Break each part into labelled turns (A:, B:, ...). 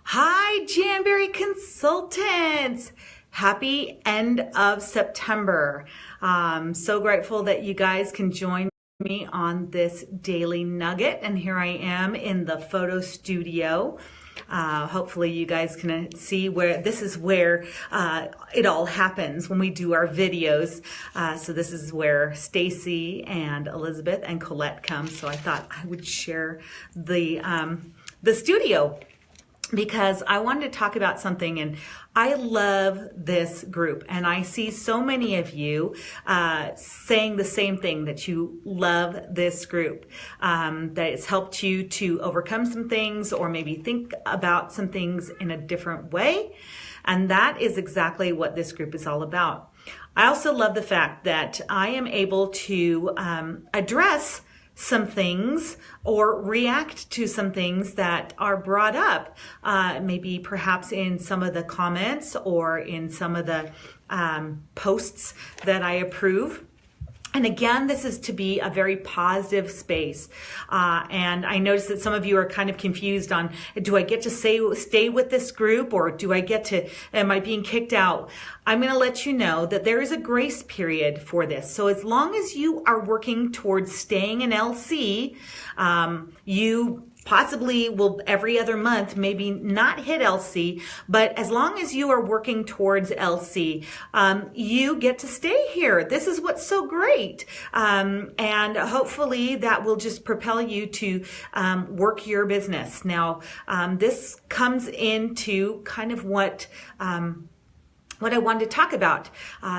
A: Hi, Janberry Consultants. Happy end of September. So grateful that you guys can join me on this daily nugget. And here I am in the photo studio. Hopefully you guys can see where this is where it all happens when we do our videos. So this is where Stacy and Elizabeth and Colette come. So I thought I would share the studio, because I wanted to talk about something, and I love this group, and I see so many of you saying the same thing, that you love this group, that it's helped you to overcome some things or maybe think about some things in a different way, and that is exactly what this group is all about. I also love the fact that I am able to address some things or react to some things that are brought up, maybe perhaps in some of the comments or in some of the posts that I approve. And again, this is to be a very positive space. And I noticed that some of you are kind of confused on, do I get to stay with this group, or am I being kicked out? I'm going to let you know that there is a grace period for this. So as long as you are working towards staying in LC, you possibly will every other month maybe not hit LC, but as long as you are working towards LC, you get to stay here. This is what's so great. And hopefully that will just propel you to work your business. Now, this comes into kind of what I wanted to talk about.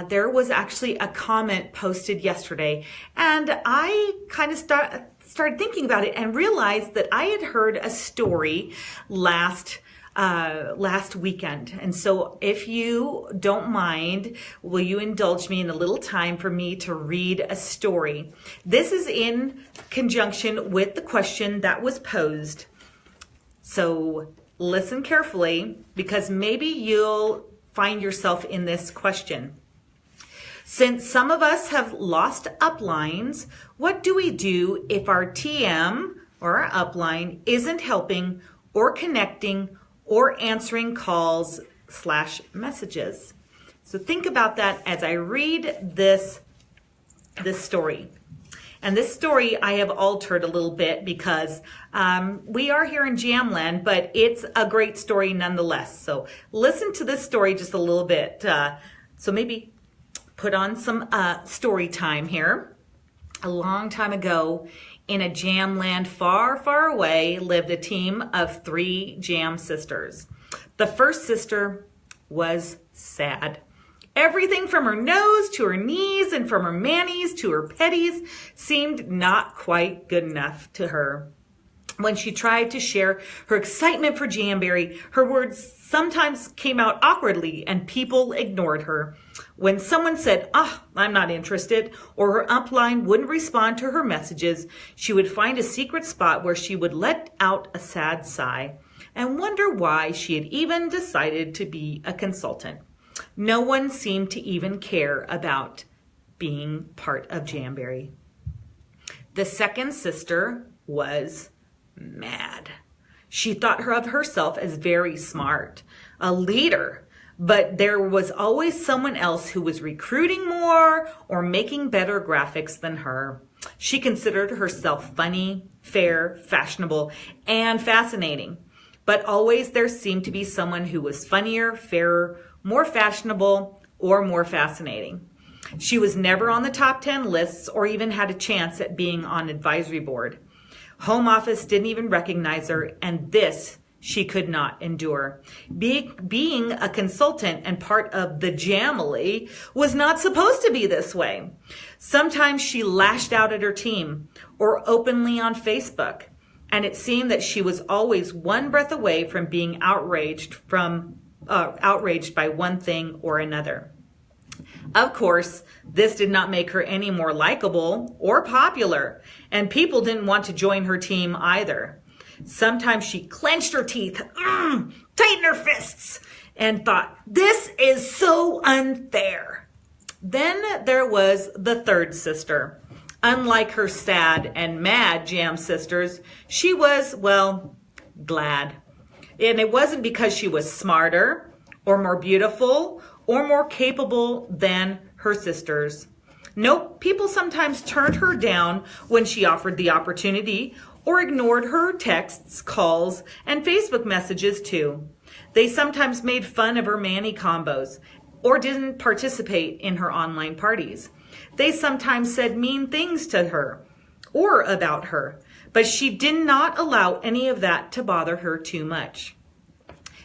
A: There was actually a comment posted yesterday, and I kind of started thinking about it and realized that I had heard a story last weekend. And so if you don't mind, will you indulge me in a little time for me to read a story? This is in conjunction with the question that was posed. So listen carefully, because maybe you'll find yourself in this question. Since some of us have lost uplines, what do we do if our TM or our upline isn't helping or connecting or answering calls / messages? So think about that as I read this story. And this story I have altered a little bit because we are here in Jamland, but it's a great story nonetheless. So listen to this story just a little bit. So maybe put on some story time here. A long time ago, in a jam land far, far away, lived a team of 3 jam sisters. The first sister was sad. Everything from her nose to her knees and from her manis to her petties seemed not quite good enough to her. When she tried to share her excitement for Janberry, her words sometimes came out awkwardly and people ignored her. When someone said, I'm not interested, or her upline wouldn't respond to her messages, she would find a secret spot where she would let out a sad sigh and wonder why she had even decided to be a consultant. No one seemed to even care about being part of Janberry. The second sister was mad. She thought of herself as very smart, a leader, but there was always someone else who was recruiting more or making better graphics than her. She considered herself funny, fair, fashionable, and fascinating, but always there seemed to be someone who was funnier, fairer, more fashionable, or more fascinating. She was never on the top 10 lists or even had a chance at being on advisory board. Home office didn't even recognize her, and this she could not endure. Being a consultant and part of the Jamily was not supposed to be this way. Sometimes she lashed out at her team or openly on Facebook, and it seemed that she was always one breath away from being outraged by one thing or another. Of course, this did not make her any more likable or popular, and people didn't want to join her team either. Sometimes she clenched her teeth, tightened her fists, and thought, this is so unfair. Then there was the third sister. Unlike her sad and mad jam sisters, she was, glad. And it wasn't because she was smarter or more beautiful or more capable than her sisters. Nope, people sometimes turned her down when she offered the opportunity or ignored her texts, calls, and Facebook messages too. They sometimes made fun of her Manny combos or didn't participate in her online parties. They sometimes said mean things to her or about her, but she did not allow any of that to bother her too much.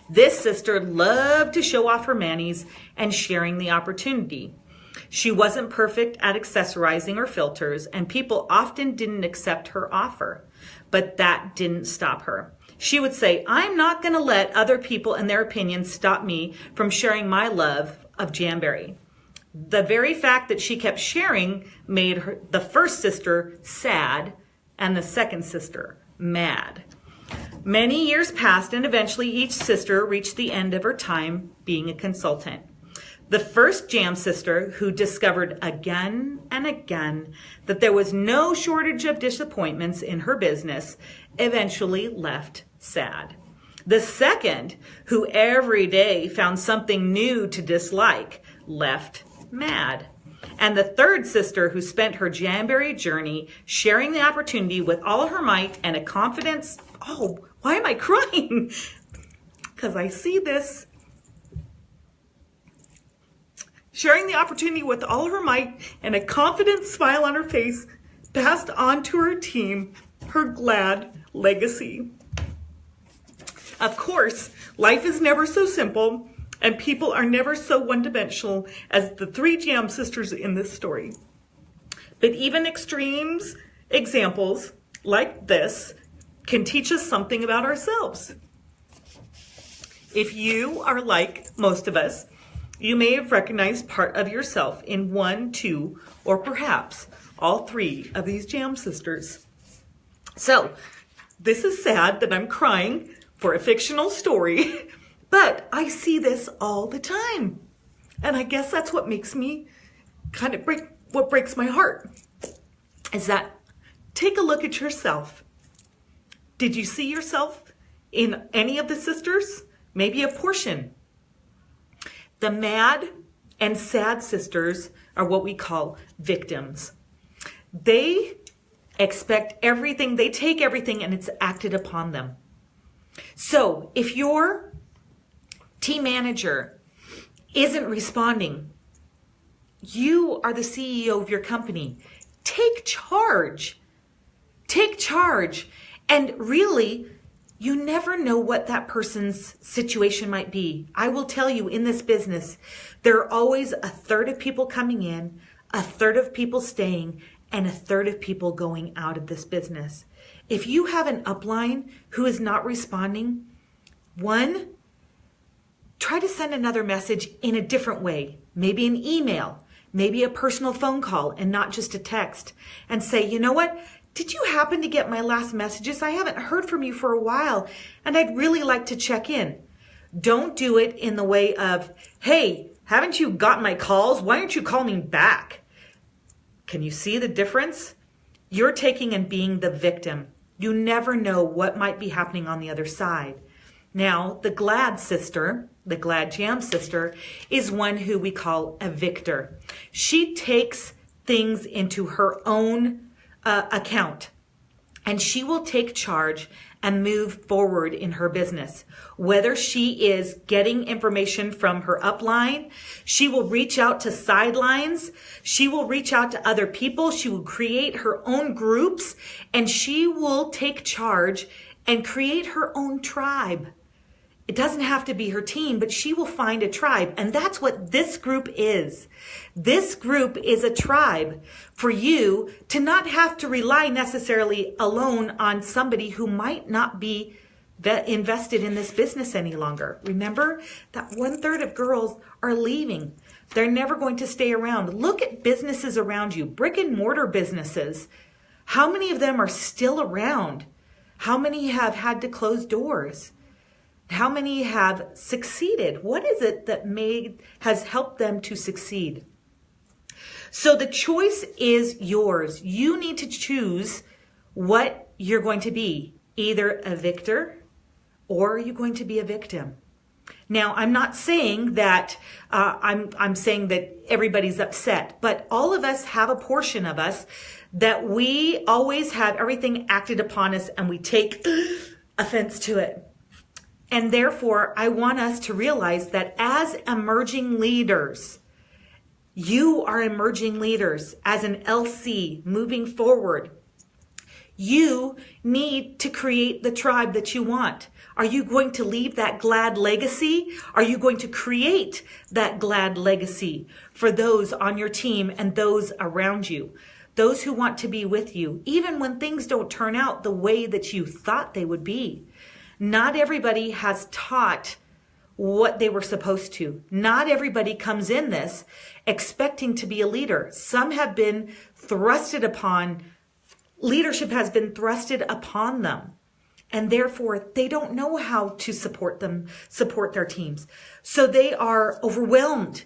A: This sister loved to show off her Mannies and sharing the opportunity. She wasn't perfect at accessorizing or filters, and people often didn't accept her offer, but that didn't stop her. She would say, I'm not going to let other people and their opinions stop me from sharing my love of Jamberry. The very fact that she kept sharing made the first sister sad and the second sister mad. Many years passed, and eventually each sister reached the end of her time being a consultant. The first Jam sister, who discovered again and again that there was no shortage of disappointments in her business, eventually left sad. The second, who every day found something new to dislike, left mad. And the third sister, who spent her Jamberry journey sharing the opportunity with all her might and a confidence. Oh, why am I crying? Because I see this. Sharing the opportunity with all her might and a confident smile on her face, passed on to her team her glad legacy. Of course, life is never so simple, and people are never so one-dimensional as the three Jam sisters in this story. But even extremes examples like this can teach us something about ourselves. If you are like most of us, you may have recognized part of yourself in one, two, or perhaps all three of these Jam sisters. So, this is sad that I'm crying for a fictional story, but I see this all the time. And I guess that's what makes me what breaks my heart, is that take a look at yourself. Did you see yourself in any of the sisters? Maybe a portion. The mad and sad sisters are what we call victims. They expect everything, they take everything, and it's acted upon them. So if your team manager isn't responding, you are the CEO of your company. Take charge. Take charge. And really, you never know what that person's situation might be. I will tell you, in this business, there are always a third of people coming in, a third of people staying, and a third of people going out of this business. If you have an upline who is not responding, one, try to send another message in a different way. Maybe an email, maybe a personal phone call, and not just a text. And say, you know what? Did you happen to get my last messages? I haven't heard from you for a while, and I'd really like to check in. Don't do it in the way of, hey, haven't you got my calls? Why aren't you calling me back? Can you see the difference? You're taking and being the victim. You never know what might be happening on the other side. Now, the glad sister, the glad Jam sister, is one who we call a victor. She takes things into her own account, and she will take charge and move forward in her business. Whether she is getting information from her upline, she will reach out to sidelines, she will reach out to other people, she will create her own groups, and she will take charge and create her own tribe. It doesn't have to be her team, but she will find a tribe. And that's what this group is. This group is a tribe for you to not have to rely necessarily alone on somebody who might not be invested in this business any longer. Remember that 1/3 of girls are leaving. They're never going to stay around. Look at businesses around you, brick and mortar businesses. How many of them are still around? How many have had to close doors? How many have succeeded? What is it that has helped them to succeed? So the choice is yours. You need to choose what you're going to be, either a victor or are you going to be a victim? Now, I'm not saying that I'm saying that everybody's upset, but all of us have a portion of us that we always have everything acted upon us and we take offense to it. And therefore, I want us to realize that as emerging leaders, you are emerging leaders as an LC moving forward. You need to create the tribe that you want. Are you going to leave that glad legacy? Are you going to create that glad legacy for those on your team and those around you? Those who want to be with you, even when things don't turn out the way that you thought they would be. Not everybody has taught what they were supposed to. Not everybody comes in this expecting to be a leader. Some have been thrusted upon, leadership has been thrusted upon them. And therefore, they don't know how to support their teams. So they are overwhelmed.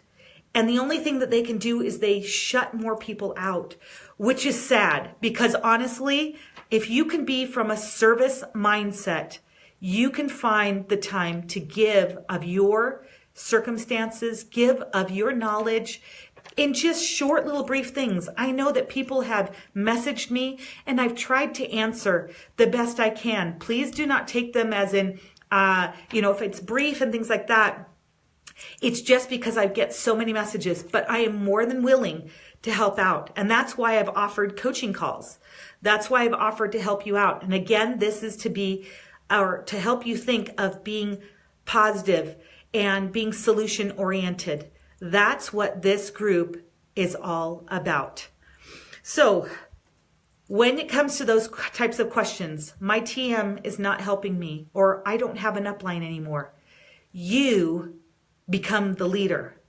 A: And the only thing that they can do is they shut more people out, which is sad because honestly, if you can be from a service mindset, you can find the time to give of your circumstances, give of your knowledge in just short little brief things. I know that people have messaged me and I've tried to answer the best I can. Please do not take them as in, if it's brief and things like that. It's just because I get so many messages, but I am more than willing to help out. And that's why I've offered coaching calls. That's why I've offered to help you out. And again, this is to help you think of being positive and being solution oriented. That's what this group is all about. So when it comes to those types of questions, my TM is not helping me, or I don't have an upline anymore. You become the leader.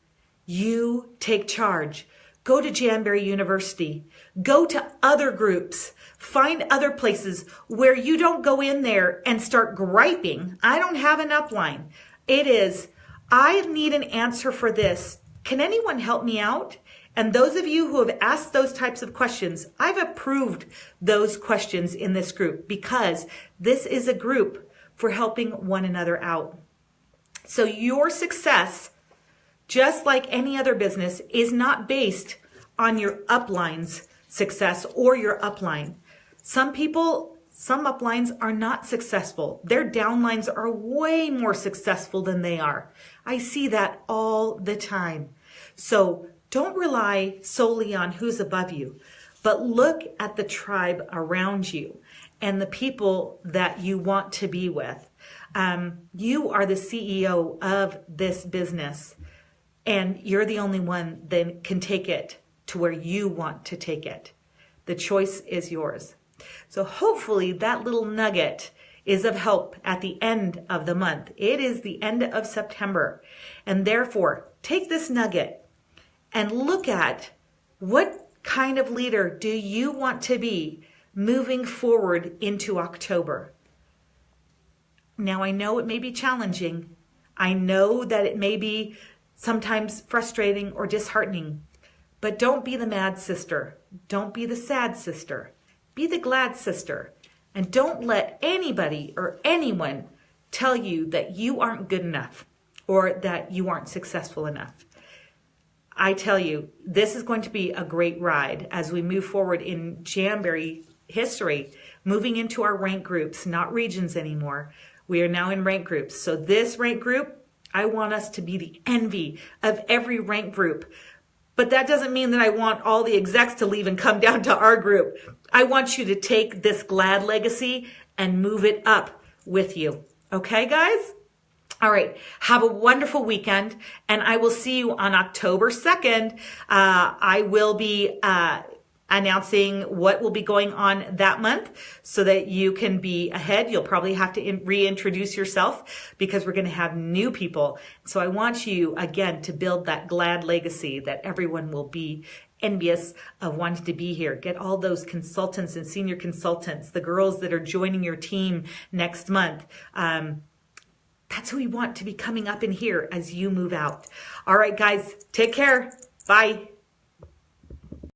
A: You take charge. Go to Jamberry University. Go to other groups. Find other places where you don't go in there and start griping. I don't have an upline. It is, I need an answer for this. Can anyone help me out? And those of you who have asked those types of questions, I've approved those questions in this group because this is a group for helping one another out. So your success, just like any other business, is not based on your upline's success or your upline. Some uplines are not successful. Their downlines are way more successful than they are. I see that all the time. So don't rely solely on who's above you, but look at the tribe around you and the people that you want to be with. You are the CEO of this business, and you're the only one that can take it to where you want to take it. The choice is yours. So hopefully that little nugget is of help at the end of the month. It is the end of September. And therefore, take this nugget and look at what kind of leader do you want to be moving forward into October. Now, I know it may be challenging. I know that it may be sometimes frustrating or disheartening, but don't be the mad sister. Don't be the sad sister. Be the glad sister. And don't let anybody or anyone tell you that you aren't good enough or that you aren't successful enough. I tell you, this is going to be a great ride as we move forward in Jamberry history, moving into our rank groups, not regions anymore. We are now in rank groups. So this rank group, I want us to be the envy of every rank group. But that doesn't mean that I want all the execs to leave and come down to our group. I want you to take this glad legacy and move it up with you. Okay, guys? All right. Have a wonderful weekend, and I will see you on October 2nd. I will be announcing what will be going on that month so that you can be ahead. You'll probably have to reintroduce yourself because we're going to have new people. So I want you, again, to build that glad legacy that everyone will be envious of wanting to be here. Get all those consultants and senior consultants, the girls that are joining your team next month. That's who we want to be coming up in here as you move out. All right, guys, take care. Bye.